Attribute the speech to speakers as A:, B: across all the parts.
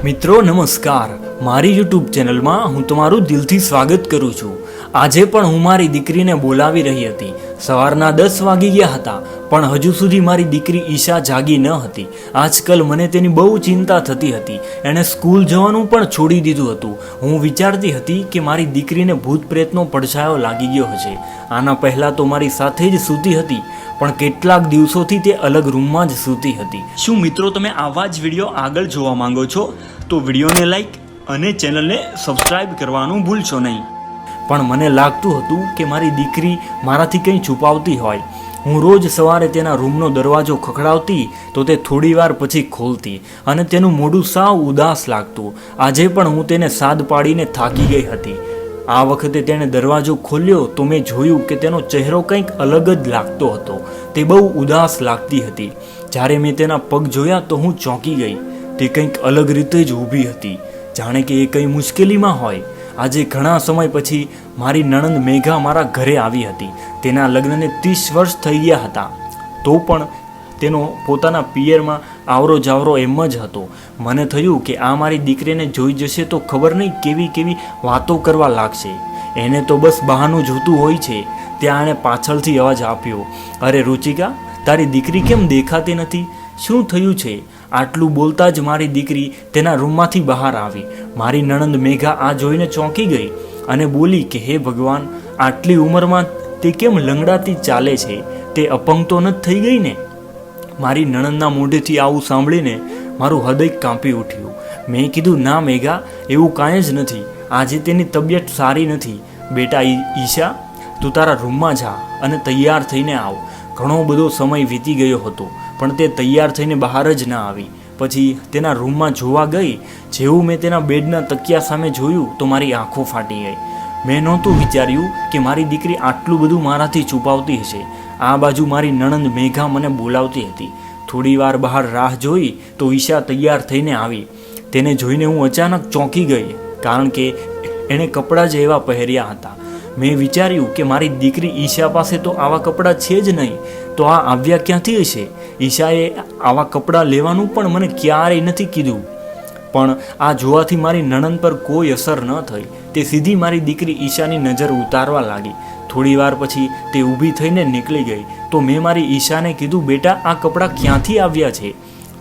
A: મિત્રો નમસ્કાર, મારી યુટ્યુબ ચેનલમાં હું તમારું દિલથી સ્વાગત કરું છું। આજે પણ હું મારી દીકરીને બોલાવી રહી હતી। સવારના 10 વાગી ગયા હતા, પણ હજુ સુધી મારી દીકરી ઈશા જાગી ન હતી। આજકાલ મને તેની બહુ ચિંતા થતી હતી। એણે સ્કૂલ જવાનું પણ છોડી દીધું હતું। હું વિચારતી હતી કે મારી દીકરીને ભૂત પ્રેતનો પડછાયો લાગી ગયો હશે। આના પહેલાં તો મારી સાથે જ સૂતી હતી, પણ કેટલાક દિવસોથી તે અલગ રૂમમાં જ સૂતી હતી। શું મિત્રો તમે આવા જ વિડીયો આગળ જોવા માંગો છો? તો વિડીયોને લાઈક અને ચેનલને સબસ્ક્રાઈબ કરવાનું ભૂલશો નહીં। પણ મને લાગતું હતું કે મારી દીકરી મારાથી કંઈ છુપાવતી હોય। હું રોજ સવારે તેના રૂમનો દરવાજો ખખડાવતી તો તે થોડી વાર પછી ખોલતી અને તેનું મોઢું સાવ ઉદાસ લાગતું। આજે પણ હું તેને સાદ પાડીને થાકી ગઈ હતી। આ વખતે તેણે દરવાજો ખોલ્યો તો મેં જોયું કે તેનો ચહેરો કંઈક અલગ જ લાગતો હતો। તે બહુ ઉદાસ લાગતી હતી। જ્યારે મેં તેના પગ જોયા તો હું ચોંકી ગઈ। તે કંઈક અલગ રીતે જ ઊભી હતી, જાણે કે એ કંઈ મુશ્કેલીમાં હોય। આજે ઘણા સમય પછી મારી નણંદ મેઘા મારા ઘરે આવી હતી। તેના લગ્નને 30 વર્ષ થઈ ગયા હતા, તો પણ તેનો પોતાના પિયરમાં આવરો જાવરો એમ જ હતો। મને થયું કે આ મારી દીકરીને જોઈ જશે તો ખબર નહીં કેવી કેવી વાતો કરવા લાગશે। એને તો બસ બહાનું જોતું હોય છે। ત્યાં એણે પાછળથી અવાજ આપ્યો, અરે રુચિકા, તારી દીકરી કેમ દેખાતી નથી? શું થયું છે? આટલું બોલતા જ મારી દીકરી તેના રૂમમાંથી બહાર આવી। મારી નણંદ મેઘા આ જોઈને ચોંકી ગઈ અને બોલી કે હે ભગવાન, આટલી ઉંમરમાં તે કેમ લંગડાતી ચાલે છે? તે અપંગ તો નથી થઈ ગઈ ને? મારી નણંદના મોઢેથી આવું સાંભળીને મારું હૃદય કાંપી ઉઠ્યું। મેં કીધું, ના મેઘા, એવું કાંઈ જ નથી। આજે તેની તબિયત સારી નથી। બેટા ઈશા, તું તારા રૂમમાં જા અને તૈયાર થઈને આવ। ઘણો બધો સમય વીતી ગયો હતો, પણ તે તૈયાર થઈને બહાર જ ના આવી। પછી તેના રૂમમાં જોવા ગઈ। જેવું મેં તેના બેડના તકિયા સામે જોયું તો મારી આંખો ફાટી ગઈ। મેં નહોતું વિચાર્યું કે મારી દીકરી આટલું બધું મારાથી છુપાવતી હશે। આ બાજુ મારી નણંદ મેઘા મને બોલાવતી હતી। થોડી વાર બહાર રાહ જોઈ તો ઈશા તૈયાર થઈને આવી। તેને જોઈને હું અચાનક ચોંકી ગઈ, કારણ કે એણે કપડાં જ એવા પહેર્યા હતા। મેં વિચાર્યું કે મારી દીકરી ઈશા પાસે તો આવા કપડાં છે જ નહીં, તો આ આવ્યા ક્યાંથી હશે? ઈશાએ આવા કપડાં લેવાનું પણ મને ક્યારેય નથી કીધું। પણ આ જોવાથી મારી નણંદ પર કોઈ અસર ન થઈ। તે સીધી મારી દીકરી ઈશાની નજર ઉતારવા લાગી। થોડી વાર પછી તે ઊભી થઈને નીકળી ગઈ તો મેં મારી ઈશાને કીધું, બેટા, આ કપડાં ક્યાંથી આવ્યા છે?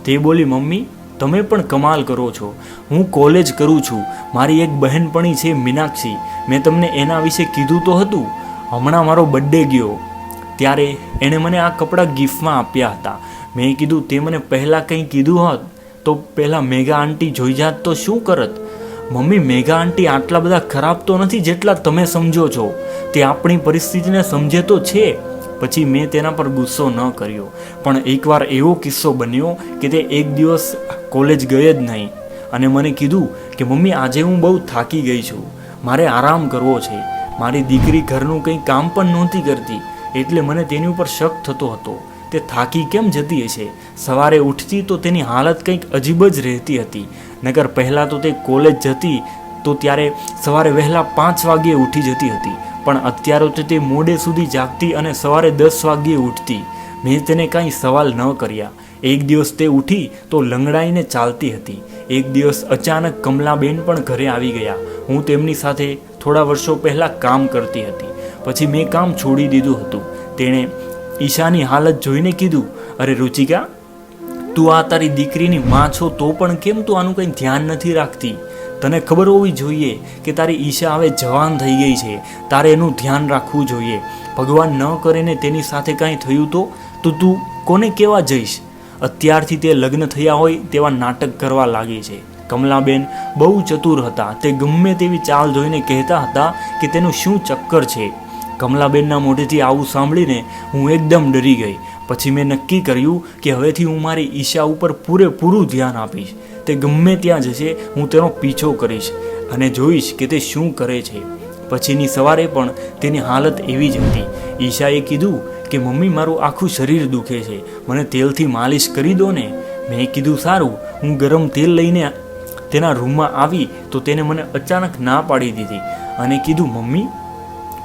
A: તે બોલી, મમ્મી, તમે પણ કમાલ કરો છો। હું કોલેજ કરું છું। મારી એક બહેનપણી છે મીનાક્ષી, મેં તમને એના વિશે કીધું તો હતું। હમણાં મારો બર્થડે ગયો ત્યારે એણે મને આ કપડાં ગિફ્ટમાં આપ્યા હતા। મેં કીધું, તે મને પહેલાં કંઈ કીધું હોત તો પહેલાં મેઘા આંટી જોઈ જાત તો શું કરત? મમ્મી, મેઘા આંટી આટલા બધા ખરાબ તો નથી જેટલા તમે સમજો છો। તે આપણી પરિસ્થિતિને સમજે તો છે। પછી મેં તેના પર ગુસ્સો ન કર્યો। પણ એકવાર એવો કિસ્સો બન્યો કે તે એક દિવસ કોલેજ ગઈ જ નહીં અને મને કીધું કે મમ્મી, આજે હું બહુ થાકી ગઈ છું, મારે આરામ કરવો છે। મારી દીકરી ઘરનું કંઈ કામ પણ નહોતી કરતી, એટલે મને તેની ઉપર શક થતો હતો। તે થાકી કેમ જતી હશે? સવારે ઉઠતી તો તેની હાલત કંઈક અજીબ જ રહેતી હતી। નકર પહેલાં તો તે કોલેજ જતી તો ત્યારે સવારે વહેલા 5 વાગ્યે ઉઠી જતી હતી, પણ અત્યારે તો તે મોડે સુધી જાગતી અને સવારે 10 વાગ્યે ઉઠતી। મેં તેને કાંઈ સવાલ ન કર્યા। એક દિવસ તે ઉઠી તો લંગડાઈને ચાલતી હતી। એક દિવસ અચાનક કમલાબેન પણ ઘરે આવી ગયા। હું તેમની સાથે થોડા વર્ષો પહેલાં કામ કરતી હતી, પછી મેં કામ છોડી દીધું હતું। તેણે ઈશાની હાલત જોઈને કીધું, અરે રુચિકા, તું આ તારી દીકરીની માં છો તો પણ કેમ તું આનું કંઈ ધ્યાન નથી રાખતી? તને ખબર હોવી જોઈએ કે તારી ઈશા હવે જવાન થઈ ગઈ છે, તારે એનું ધ્યાન રાખવું જોઈએ। ભગવાન ન કરીને તેની સાથે કાંઈ થયું તો તું કોને કહેવા જઈશ? અત્યારથી તે લગ્ન થયા હોય તેવા નાટક કરવા લાગી છે। કમલાબેન બહુ ચતુર હતા। તે ગમે તેવી ચાલ જોઈને કહેતા હતા કે તેનું શું ચક્કર છે। કમલાબેનના મોઢેથી આવું સાંભળીને હું એકદમ ડરી ગઈ। પછી મેં નક્કી કર્યું કે હવેથી હું મારી ઈશા ઉપર પૂરેપૂરું ધ્યાન આપીશ। તે ગમે ત્યાં જશે હું તેનો પીછો કરીશ અને જોઈશ કે તે શું કરે છે। પછીની સવારે પણ તેની હાલત એવી જ હતી। ઈશાએ કીધું કે મમ્મી, મારું આખું શરીર દુખે છે, મને તેલથી માલિશ કરી દો ને। મેં કીધું, સારું। હું ગરમ તેલ લઈને તેના રૂમમાં આવી તો તેને મને અચાનક ના પાડી દીધી અને કીધું, મમ્મી,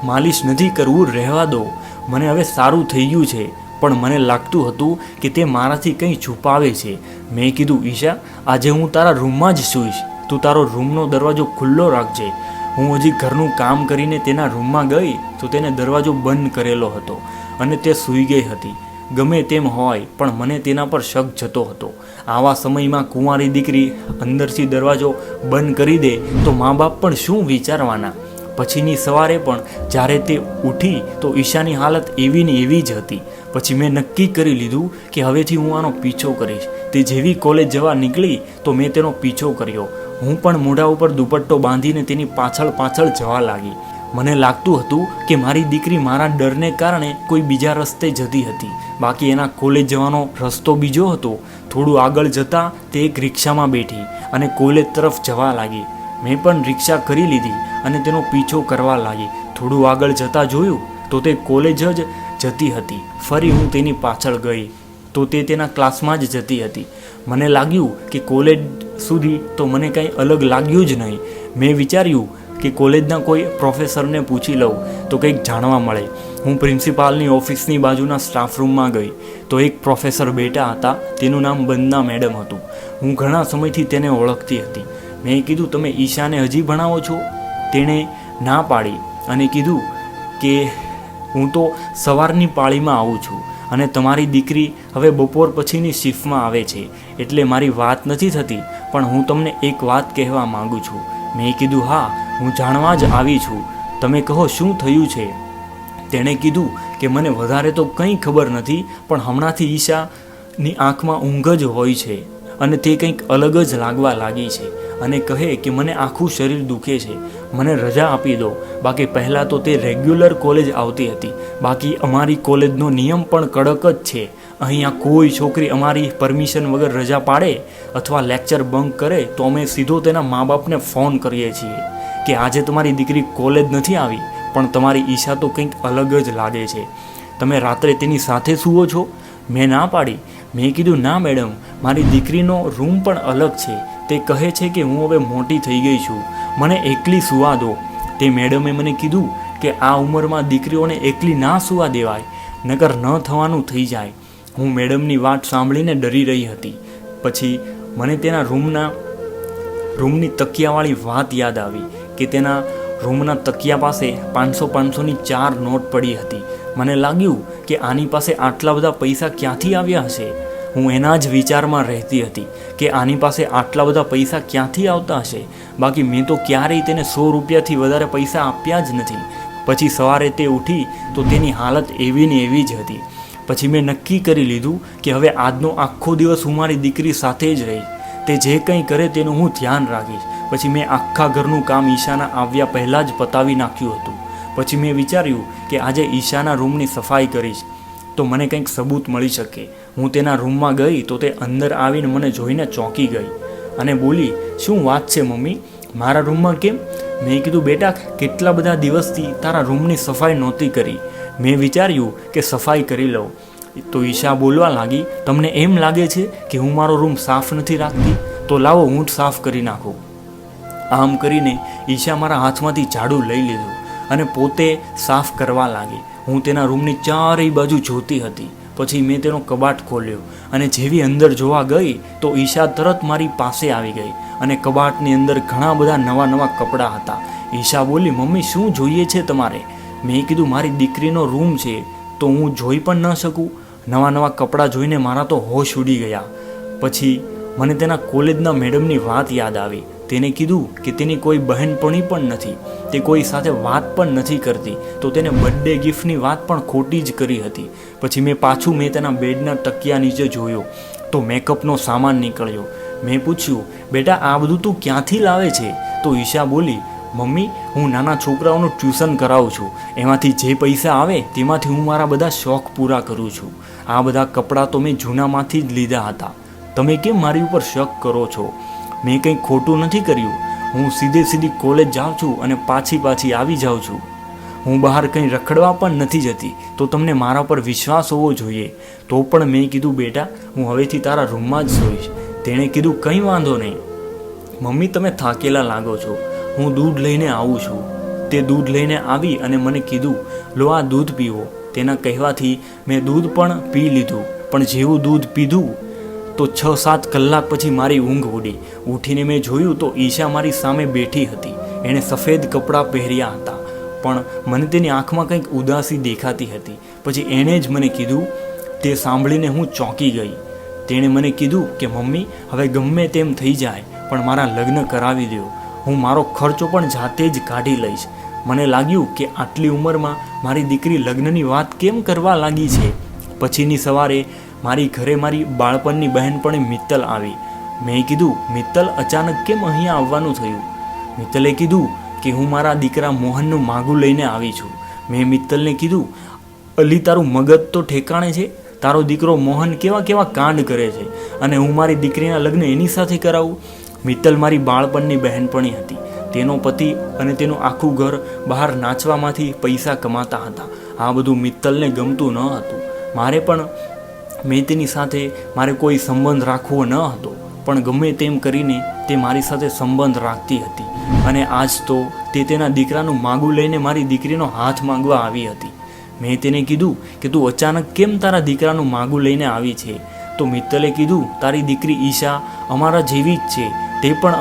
A: માલિશ નથી કરવું, રહેવા દો, મને હવે સારું થઈ ગયું છે। પણ મને લાગતું હતું કે તે મારાથી કંઈ છુપાવે છે. મેં કીધું, ઈશા, આજે હું તારા રૂમમાં જ સૂઈશ. તું તારો રૂમનો દરવાજો ખુલ્લો રાખજે. હું હજી ઘરનું કામ કરીને તેના રૂમમાં ગઈ તો તેને દરવાજો બંધ કરેલો હતો અને તે સૂઈ ગઈ હતી. ગમે તેમ હોય પણ મને તેના પર શક જતો હતો. આવા સમયમાં કુંવારી દીકરી અંદરથી દરવાજો બંધ કરી દે તો મા બાપ પણ શું વિચારવાના. પછીની સવારે પણ જ્યારે તે ઉઠી તો ઈશાની હાલત એવી ને એવી જ હતી. પછી મેં નક્કી કરી લીધું કે હવેથી હું આનો પીછો કરીશ. તે જેવી કોલેજ જવા નીકળી તો મેં તેનો પીછો કર્યો. હું પણ મોઢા ઉપર દુપટ્ટો બાંધીને તેની પાછળ પાછળ જવા લાગી. મને લાગતું હતું કે મારી દીકરી મારા ડરને કારણે કોઈ બીજા રસ્તે જતી હતી, બાકી એના કોલેજ જવાનો રસ્તો બીજો હતો. થોડું આગળ જતાં તે એક રિક્ષામાં બેઠી અને કોલેજ તરફ જવા લાગી. મેં પણ રિક્ષા કરી લીધી અને તેનો પીછો કરવા લાગી. થોડું આગળ જતાં જોયું તો તે કોલેજ જ જતી હતી. ફરી હું તેની પાછળ ગઈ તો તે તેના ક્લાસમાં જ જતી હતી. મને લાગ્યું કે કોલેજ સુધી તો મને કંઈ અલગ લાગ્યું જ નહીં. મેં વિચાર્યું કે કોલેજના કોઈ પ્રોફેસરને પૂછી લઉં તો કંઈક જાણવા મળે. હું પ્રિન્સિપાલની ઓફિસની બાજુના સ્ટાફ રૂમમાં ગઈ તો એક પ્રોફેસર બેઠા હતા. તેનું નામ બંદના મેડમ હતું. હું ઘણા સમયથી તેને ઓળખતી હતી. મેં કીધું, તમે ઈશાને હજી ભણાવો છો? તેણે ના પાડી અને કીધું કે હું તો સવારની પાળીમાં આવું છું અને તમારી દીકરી હવે બપોર પછીની શિફ્ટમાં આવે છે એટલે મારી વાત નથી થતી, પણ હું તમને એક વાત કહેવા માગું છું. મેં કીધું, હા, હું જાણવા જ આવી છું. તમે કહો, શું થયું છે? તેણે કીધું કે મને વધારે તો કંઈ ખબર નથી, પણ હમણાંથી ઈશાની આંખમાં ઊંઘ જ હોય છે અને તે કંઈક અલગ જ લાગવા લાગી છે અને કહે કે મને આખું શરીર દુખે છે, મને રજા આપી દો. બાકી પહેલાં તો તે રેગ્યુલર કોલેજ આવતી હતી. બાકી અમારી કોલેજનો નિયમ પણ કડક જ છે. અહીંયા કોઈ છોકરી અમારી પરમિશન વગર રજા પાડે અથવા લેક્ચર બંક કરે તો અમે સીધો તેના મા બાપને ફોન કરીએ છીએ કે આજે તમારી દીકરી કોલેજ નથી આવી, પણ તમારી ઈશા તો કંઈક અલગ જ લાગે છે. તમે રાત્રે તેની સાથે સૂવો છો? મેં ના પાડી. મેં કીધું, ના મેડમ, મારી દીકરીનો રૂમ પણ અલગ છે. તે કહે છે કે હું હવે મોટી થઈ ગઈ છું, મને એકલી સૂવા દો. તે મેડમે મને કીધું કે આ ઉંમરમાં દીકરીઓને એકલી ના સૂવા દેવાય, નકર ન થવાનું થઈ જાય. હું મેડમની વાત સાંભળીને ડરી રહી હતી. પછી મને તેના રૂમની તકિયાવાળી વાત યાદ આવી કે તેના રૂમના તકિયા પાસે 500-500ની 4 નોટ પડી હતી. મને લાગ્યું કે આની પાસે આટલા બધા પૈસા ક્યાંથી આવ્યા હશે. હું એના જ વિચારમાં રહેતી હતી કે આની પાસે આટલા બધા પૈસા ક્યાંથી આવતા હશે. બાકી મેં તો ક્યારેય તેને 100 રૂપિયાથી વધારે પૈસા આપ્યા જ નથી. પછી સવારે તે ઉઠી તો તેની હાલત એવી ને એવી જ હતી. પછી મેં નક્કી કરી લીધું કે હવે આજનો આખો દિવસ હું મારી દીકરી સાથે જ રહીશ. તે જે કંઈ કરે તેનું હું ધ્યાન રાખીશ. પછી મેં આખા ઘરનું કામ ઈશાના આવ્યા પહેલાં જ પતાવી નાખ્યું હતું. પછી મેં વિચાર્યું કે આજે ઈશાના રૂમની સફાઈ કરીશ તો મને કંઈક સબૂત મળી શકે. હું તેના રૂમમાં ગઈ તો તે અંદર આવીને મને જોઈને ચોંકી ગઈ અને બોલી, શું વાત છે મમ્મી, મારા રૂમમાં કેમ? મેં કીધું, બેટા, કેટલા બધા દિવસથી તારા રૂમની સફાઈ નહોતી કરી. મેં વિચાર્યું કે સફાઈ કરી લઉં. તો ઈશા બોલવા લાગી, તમને એમ લાગે છે કે હું મારો રૂમ સાફ નથી રાખતી? તો લાવો હું જ સાફ કરી નાખું. આમ કરીને ઈશા મારા હાથમાંથી ઝાડુ લઈ લીધું અને પોતે સાફ કરવા લાગી. હું તેના રૂમની ચારેય બાજુ જોતી હતી. પછી મેં તેનો કબાટ ખોલ્યો અને જેવી અંદર જોવા ગઈ તો ઈશા તરત મારી પાસે આવી ગઈ અને કબાટની અંદર ઘણા બધા નવા નવા કપડાં હતા. ઈશા બોલી, મમ્મી, શું જોઈએ છે તમારે? મેં કીધું, મારી દીકરીનો રૂમ છે તો હું જોઈ પણ ન શકું? નવા નવા કપડાં જોઈને મારા તો હોશ ઉડી ગયા. પછી મને તેના કોલેજના મેડમની વાત યાદ આવી. તેને કીધું કે તેની કોઈ બહેનપણી પણ નથી, તે કોઈ સાથે વાત પણ નથી કરતી, તો તેને બર્થડે ગિફ્ટની વાત પણ ખોટી જ કરી હતી. પછી મેં તેના બેડના તકિયા નીચે જોયો તો મેકઅપનો સામાન નીકળ્યો. મેં પૂછ્યું, બેટા, આ બધું તું ક્યાંથી લાવે છે? તો ઈશા બોલી, મમ્મી, હું નાના છોકરાઓનું ટ્યુશન કરાવું છું, એમાંથી જે પૈસા આવે તેમાંથી હું મારા બધા શોખ પૂરા કરું છું. આ બધા કપડાં તો મેં જૂનામાંથી જ લીધા હતા. તમે કેમ મારી ઉપર શક કરો છો? મેં કંઈ ખોટું નથી કર્યું. હું સીધી કોલેજ જાઉં છું અને પાછી આવી જાઉં છું. હું બહાર કંઈ રખડવા પણ નથી જતી. તો તમને મારા પર વિશ્વાસ હોવો જોઈએ. તો પણ મેં કીધું, બેટા, હું હવેથી તારા રૂમમાં જ સૂઈશ. તેણે કીધું, કંઈ વાંધો નહીં મમ્મી, તમે થાકેલા લાગો છો, હું દૂધ લઈને આવું છું. તે દૂધ લઈને આવી અને મને કીધું, લો, આ દૂધ પીવો. તેના કહેવાથી મેં દૂધ પણ પી લીધું, પણ જેવું દૂધ પીધું તો 6-7 કલાક પછી મારી ઊંઘ ઉડી. ઉઠીને મેં જોયું તો ઈશા મારી સામે બેઠી હતી. એણે સફેદ કપડાં પહેર્યા હતા, પણ મને તેની આંખમાં કંઈક ઉદાસી દેખાતી હતી. પછી એણે જ મને કીધું, તે સાંભળીને હું ચોંકી ગઈ. તેણે મને કીધું કે મમ્મી, હવે ગમે તેમ થઈ જાય પણ મારા લગ્ન કરાવી દો. હું મારો ખર્ચો પણ જાતે જ કાઢી લઈશ. મને લાગ્યું કે આટલી ઉંમરમાં મારી દીકરી લગ્નની વાત કેમ કરવા લાગી છે. પછીની સવારે મારી ઘરે મારી બાળપણની બહેનપણી મિત્તલ આવી. મેં કીધું, મિત્તલ, અચાનક કેમ અહીંયા આવવાનું થયું? મિત્તલે કીધું કે હું મારા દીકરા મોહનનું માગું લઈને આવી છું. મેં મિત્તલને કીધું, અલી, તારું મગજ તો ઠેકાણે છે? તારો દીકરો મોહન કેવા કેવા કાંડ કરે છે અને હું મારી દીકરીના લગ્ન એની સાથે કરાવું? મિત્તલ મારી બાળપણની બહેનપણી હતી. તેનો પતિ અને તેનું આખું ઘર બહાર નાચવામાંથી પૈસા કમાતા હતા. આ બધું મિત્તલને ગમતું ન હતું. મેં તેની સાથે મારે કોઈ સંબંધ રાખવો ન હતો, પણ ગમે તેમ કરીને તે મારી સાથે સંબંધ રાખતી હતી. અને આજ તો તે તેના દીકરાનું માગું લઈને મારી દીકરીનો હાથ માંગવા આવી હતી. મેં તેને કીધું કે તું અચાનક કેમ તારા દીકરાનું માગું લઈને આવી છે? તો મિત્તલે કીધું, તારી દીકરી ઈશા અમારા જેવી જ છે. તે પણ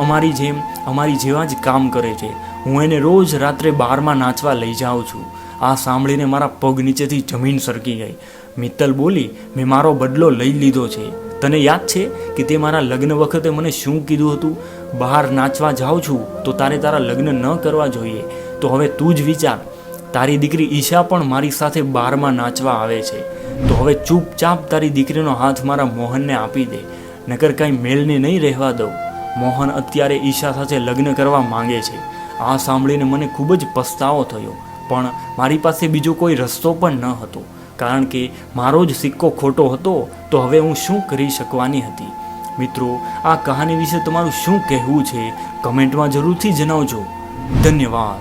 A: અમારી જેવા જ કામ કરે છે. હું એને રોજ રાત્રે બારમાં નાચવા લઈ જાઉં છું. આ સાંભળીને મારા પગ નીચેથી જમીન સરકી ગઈ. મિત્તલ બોલી, મેં મારો બદલો લઈ લીધો છે. તને યાદ છે કે તે મારા લગ્ન વખતે મને શું કીધું હતું? બહાર નાચવા જાઉં છું તો તારે તારા લગ્ન ન કરવા જોઈએ. તો હવે તું જ વિચાર, તારી દીકરી ઈશા પણ મારી સાથે બારમાં નાચવા આવે છે. તો હવે ચૂપચાપ તારી દીકરીનો હાથ મારા મોહનને આપી દે, નકર કાંઈ મેળને નહીં રહેવા દઉં. મોહન અત્યારે ઈશા સાથે લગ્ન કરવા માંગે છે. આ સાંભળીને મને ખૂબ જ પસ્તાવો થયો, પણ મારી પાસે બીજો કોઈ રસ્તો પણ ન હતો, કારણ કે મારો જ સિક્કો ખોટો હતો. તો હવે હું શું કરી શકવાની હતી? મિત્રો, આ કહાની વિશે તમારું શું કહેવું છે? કમેન્ટમાં જરૂરથી જણાવજો. ધન્યવાદ.